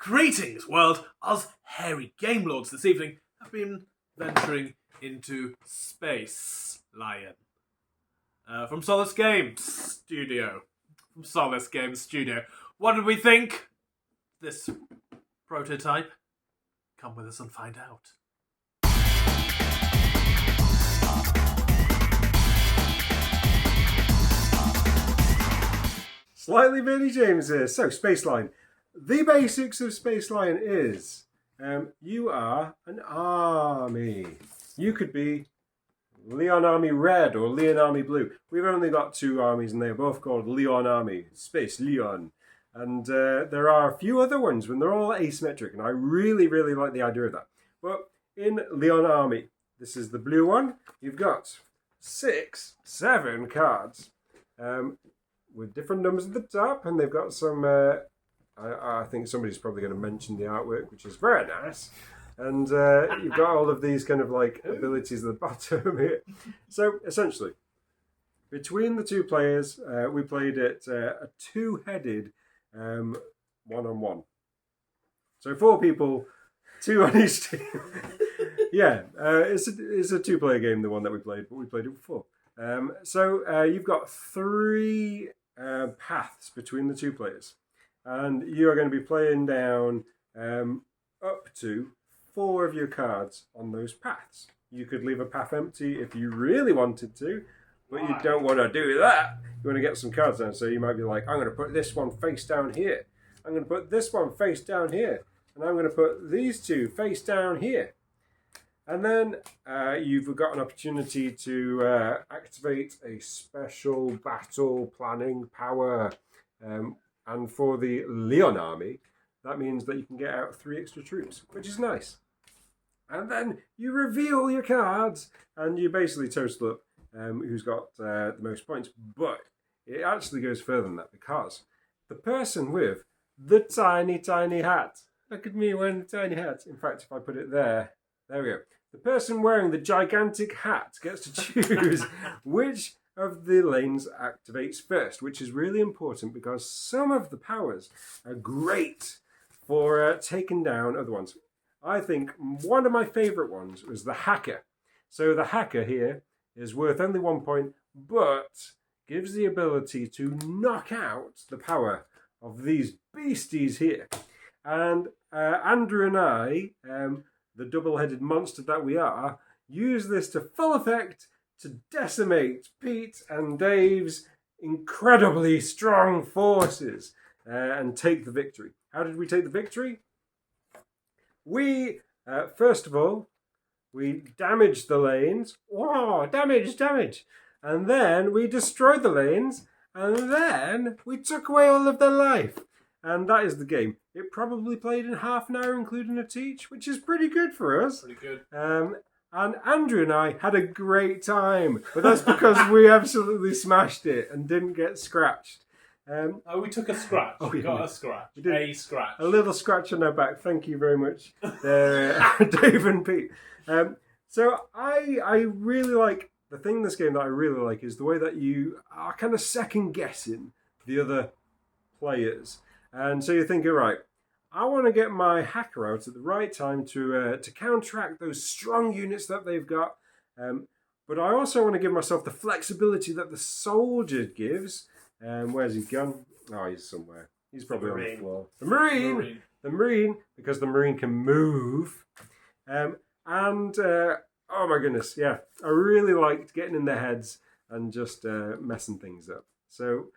Greetings, world! Us hairy game lords this evening have been venturing into Space Lion. From Solace Games Studio. What did we think? This prototype? Come with us and find out. Slightly Billy James here. So, Space Lion. The basics of Space Lion is you are an army. You could be Leon Army Red or Leon Army Blue. We've only got two armies and they're both called Leon Army, Space Leon. And there are a few other ones when they're all asymmetric, and I really, really like the idea of that. But in Leon Army, this is the blue one. You've got 7 cards with different numbers at the top, and they've got some... I think somebody's probably going to mention the artwork, which is very nice. And you've got all of these kind of like abilities at the bottom here. So essentially, between the two players, we played it a two-headed one-on-one. So 4 people, 2 on each team. Yeah, it's a two-player game, the one that we played, but we played it before. So you've got 3 paths between the two players. And you are going to be playing down up to 4 of your cards on those paths. You could leave a path empty if you really wanted to, but you don't want to do that. You want to get some cards down. So you might be like, I'm going to put this one face down here. I'm going to put this one face down here. And I'm going to put these 2 face down here. And then you've got an opportunity to activate a special battle planning power. And for the Leon Army, that means that you can get out 3 extra troops, which is nice. And then you reveal your cards, and you basically total up who's got the most points. But it actually goes further than that, because the person with the tiny, tiny hat, look at me wearing the tiny hat. In fact, if I put it there we go. The person wearing the gigantic hat gets to choose which of the lanes activates first, which is really important because some of the powers are great for taking down other ones. I think one of my favourite ones was the Hacker. So the Hacker here is worth only 1 point, but gives the ability to knock out the power of these beasties here. And Andrew and I, the double-headed monster that we are, use this to full effect to decimate Pete and Dave's incredibly strong forces and take the victory. How did we take the victory? We, first of all, we damaged the lanes. Whoa, damage! And then we destroyed the lanes, and then we took away all of their life. And that is the game. It probably played in half an hour, including a teach, which is pretty good for us. Pretty good. And Andrew and I had a great time, but that's because we absolutely smashed it and didn't get scratched. We took a scratch. We got a scratch. We did a scratch. A little scratch on our back. Thank you very much, Dave and Pete. So I really like, the thing in this game that I really like is the way that you are kind of second guessing the other players. And so you're thinking, right, I want to get my Hacker out at the right time to counteract those strong units that they've got. But I also want to give myself the flexibility that the Soldier gives. Where's he gone? Oh, he's somewhere. He's probably on the floor. The Marine, because the Marine can move. Oh my goodness, yeah. I really liked getting in their heads and just messing things up. So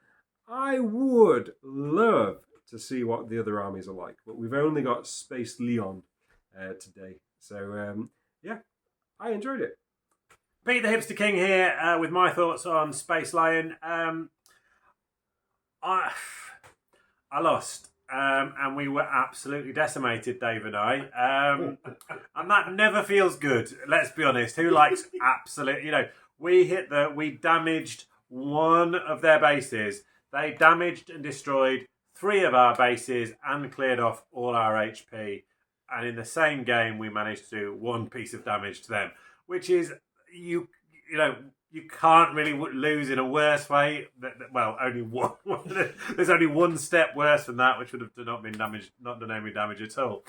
I would love to see what the other armies are like, but we've only got Space Leon today. So yeah, I enjoyed it. Pete the Hipster King here with my thoughts on Space Lion. I lost, and we were absolutely decimated, Dave and I, and that never feels good. Let's be honest. Who likes absolute? We damaged one of their bases. They damaged and destroyed 3 of our bases and cleared off all our HP. And in the same game, we managed to do 1 piece of damage to them, which is, you can't really lose in a worse way. Well, only one. There's only one step worse than that, which would have not done any damage at all.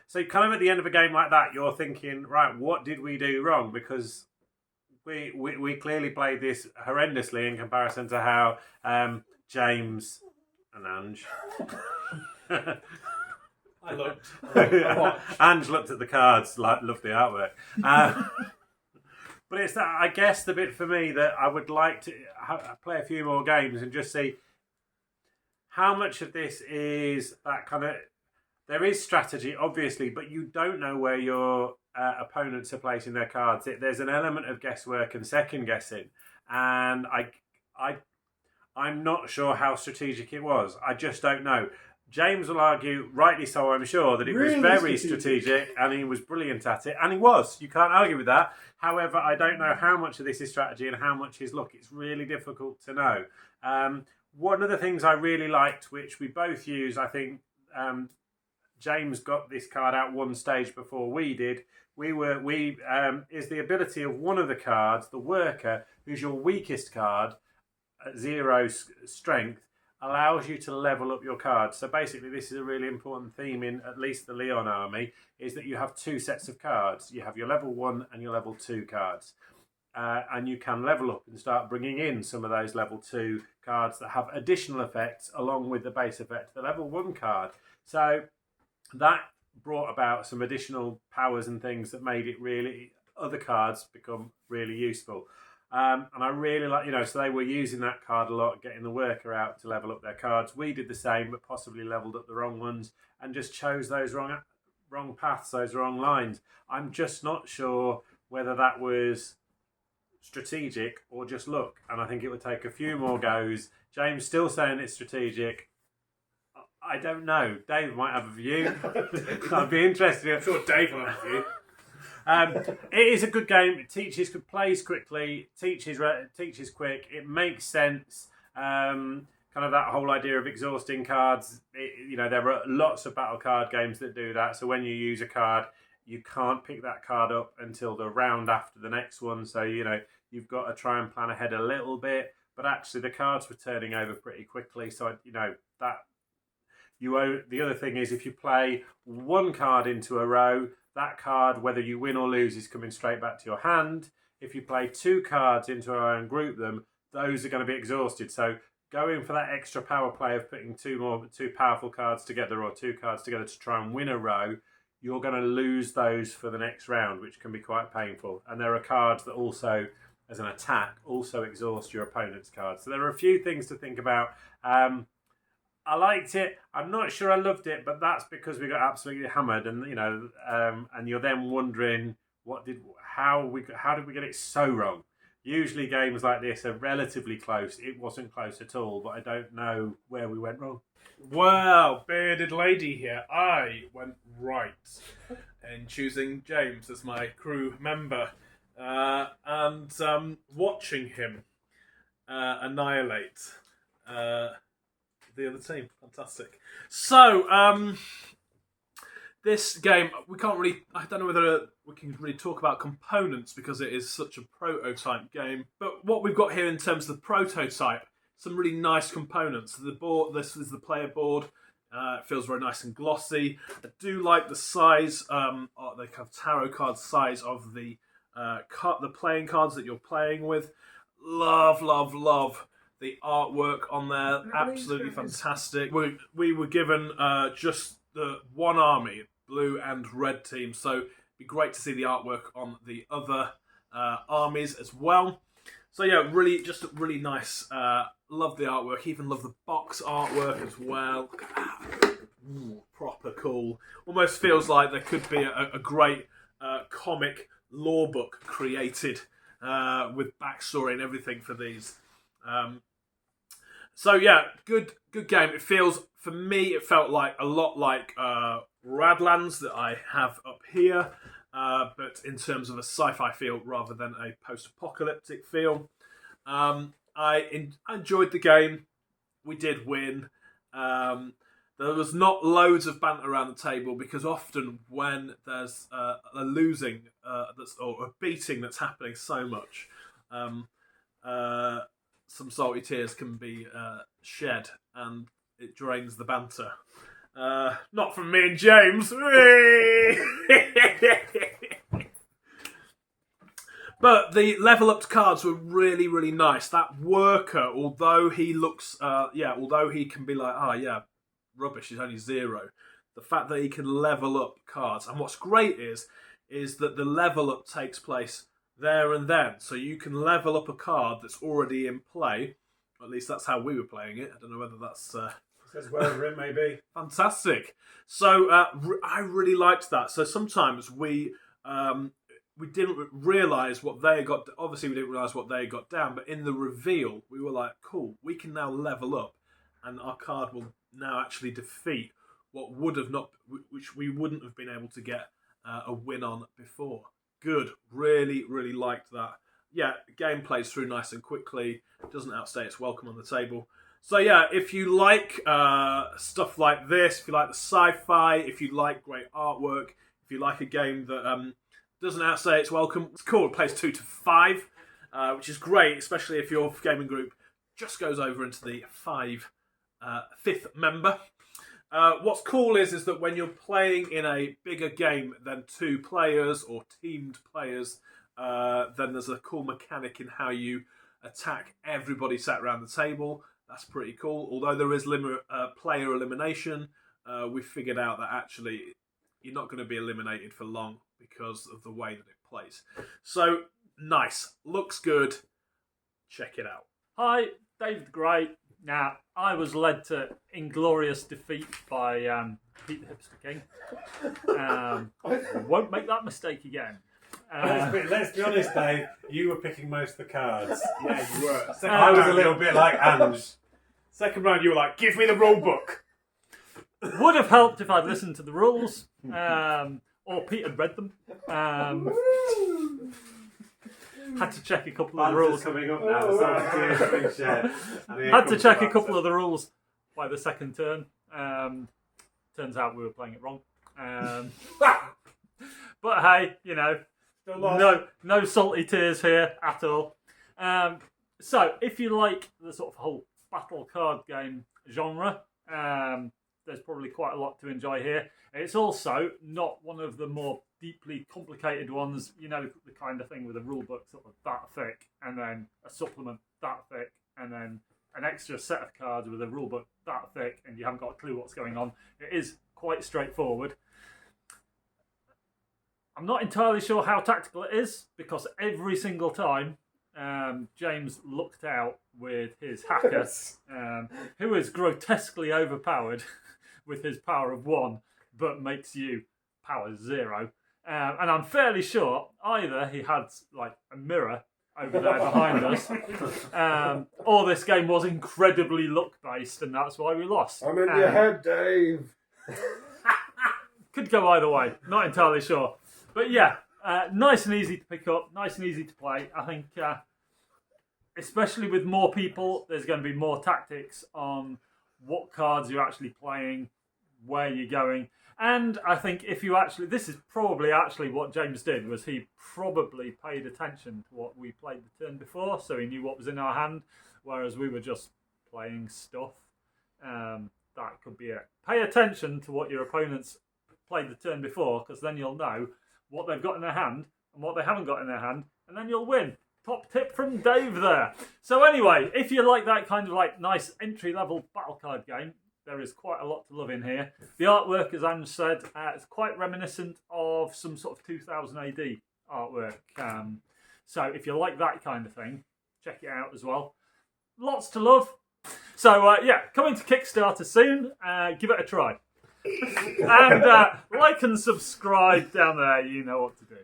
So kind of at the end of a game like that, you're thinking, right, what did we do wrong? Because we clearly played this horrendously in comparison to how James and Ange. I looked. Ange looked at the cards, loved the artwork. But it's that, I guess, the bit for me that I would like to play a few more games and just see how much of this is that kind of. There is strategy, obviously, but you don't know where your opponents are placing their cards. There's an element of guesswork and second guessing, and I'm not sure how strategic it was. I just don't know. James will argue, rightly so, I'm sure, that it was very strategic and he was brilliant at it. And he was. You can't argue with that. However, I don't know how much of this is strategy and how much is luck. It's really difficult to know. One of the things I really liked, which we both used, I think James got this card out one stage before we did. Is the ability of one of the cards, the worker, who's your weakest card, at 0 strength, allows you to level up your cards. So basically, this is a really important theme in at least the Leon army, is that you have 2 sets of cards. You have your level 1 and your level 2 cards. And you can level up and start bringing in some of those level 2 cards that have additional effects along with the base effect of the level 1 card. So that brought about some additional powers and things that made it really, other cards become really useful. And I really like, so they were using that card a lot, getting the worker out to level up their cards. We did the same, but possibly leveled up the wrong ones and just chose those wrong paths, those wrong lines. I'm just not sure whether that was strategic or just luck. And I think it would take a few more goes. James still saying it's strategic. I don't know. Dave might have a view. I'd be interested. I'm sure Dave will have a view. It is a good game. It plays quickly, teaches quick. It makes sense. Kind of that whole idea of exhausting cards. There are lots of battle card games that do that. So when you use a card, you can't pick that card up until the round after the next one. So you've got to try and plan ahead a little bit. But actually, the cards were turning over pretty quickly. So that. The other thing is, if you play one card into a row, that card, whether you win or lose, is coming straight back to your hand. If you play 2 cards into a row and group them, those are going to be exhausted. So going for that extra power play of putting 2 powerful cards together or 2 cards together to try and win a row, you're going to lose those for the next round, which can be quite painful. And there are cards that also, as an attack, also exhaust your opponent's cards. So there are a few things to think about. I liked it. I'm not sure I loved it, but that's because we got absolutely hammered, and and you're then wondering how did we get it so wrong? Usually games like this are relatively close. It wasn't close at all, but I don't know where we went wrong. Well, bearded lady here, I went right in choosing James as my crew member and watching him annihilate the other team. Fantastic. So, this game, I don't know whether we can really talk about components because it is such a prototype game, but what we've got here in terms of the prototype, some really nice components. The board, this is the player board. It feels very nice and glossy. I do like the size, the kind of tarot card size of the playing cards that you're playing with. Love the artwork on there. Absolutely fantastic. We were given just the one army, blue and red team, so it'd be great to see the artwork on the other armies as well. So yeah, really nice. Love the artwork. Even love the box artwork as well. Look at that. Ooh, proper cool. Almost feels like there could be a great comic lore book created with backstory and everything for these. So yeah, good game. It feels, for me, it felt like a lot like Radlands that I have up here, but in terms of a sci-fi feel rather than a post-apocalyptic feel. I enjoyed the game. We did win. There was not loads of banter around the table because often when there's a losing or a beating that's happening so much, some salty tears can be shed, and it drains the banter. Not from me and James. But the level up cards were really, really nice. That worker, although he looks, although he can be like, rubbish, he's only 0. The fact that he can level up cards, and what's great is that the level up takes place there and then. So you can level up a card that's already in play. At least that's how we were playing it. I don't know whether that's Says wherever it may be. fantastic. So I really liked that. So sometimes we didn't realise what they got. Obviously, we didn't realise what they got down. But in the reveal, we were like, "Cool, we can now level up, and our card will now actually defeat what would have not, which we wouldn't have been able to get a win on before." Good, really, really liked that. Yeah, game plays through nice and quickly. Doesn't outstay its welcome on the table. So yeah, if you like stuff like this, if you like the sci-fi, if you like great artwork, if you like a game that doesn't outstay its welcome, it's cool. It plays 2 to 5, which is great, especially if your gaming group just goes over into the 5th member. What's cool is that when you're playing in a bigger game than 2 players or teamed players, then there's a cool mechanic in how you attack everybody sat around the table. That's pretty cool. Although there is player elimination, we figured out that actually you're not going to be eliminated for long because of the way that it plays. So, nice. Looks good. Check it out. Hi, David Gray. Now, I was led to inglorious defeat by Pete the Hipster King. Won't make that mistake again. Let's be honest, Dave. You were picking most of the cards. Yeah, you were. I was a little bit like Ange. Second round, you were like, "Give me the rule book." Would have helped if I'd listened to the rules, or Pete had read them. Had to check a couple of the rules. Coming up now. So being shared. Had to check a couple of the rules by the second turn. Turns out we were playing it wrong. But hey, you know, no salty tears here at all. So if you like the sort of whole battle card game genre, there's probably quite a lot to enjoy here. It's also not one of the more deeply complicated ones, you know, the kind of thing with a rule book sort of that thick, and then a supplement that thick, and then an extra set of cards with a rule book that thick, and you haven't got a clue what's going on. It is quite straightforward. I'm not entirely sure how tactical it is, because every single time James looked out with his hacker, who is grotesquely overpowered with his power of 1, but makes you power 0. And I'm fairly sure either he had like a mirror over there behind us, or this game was incredibly luck-based, and that's why we lost. I'm in your head, Dave. Could go either way, not entirely sure. But yeah, nice and easy to pick up, nice and easy to play. I think, especially with more people, there's going to be more tactics on what cards you're actually playing, where you're going. And I think if you actually, this is probably actually what James did, was he probably paid attention to what we played the turn before, so he knew what was in our hand, whereas we were just playing stuff. That could be it. Pay attention to what your opponents played the turn before, because then you'll know what they've got in their hand and what they haven't got in their hand, and then you'll win. Top tip from Dave there. So anyway, if you like that kind of like nice entry-level battle card game, there is quite a lot to love in here. The artwork, as Ange said, is quite reminiscent of some sort of 2000 AD artwork. So if you like that kind of thing, check it out as well. Lots to love. So yeah, coming to Kickstarter soon. Give it a try. And like and subscribe down there. You know what to do.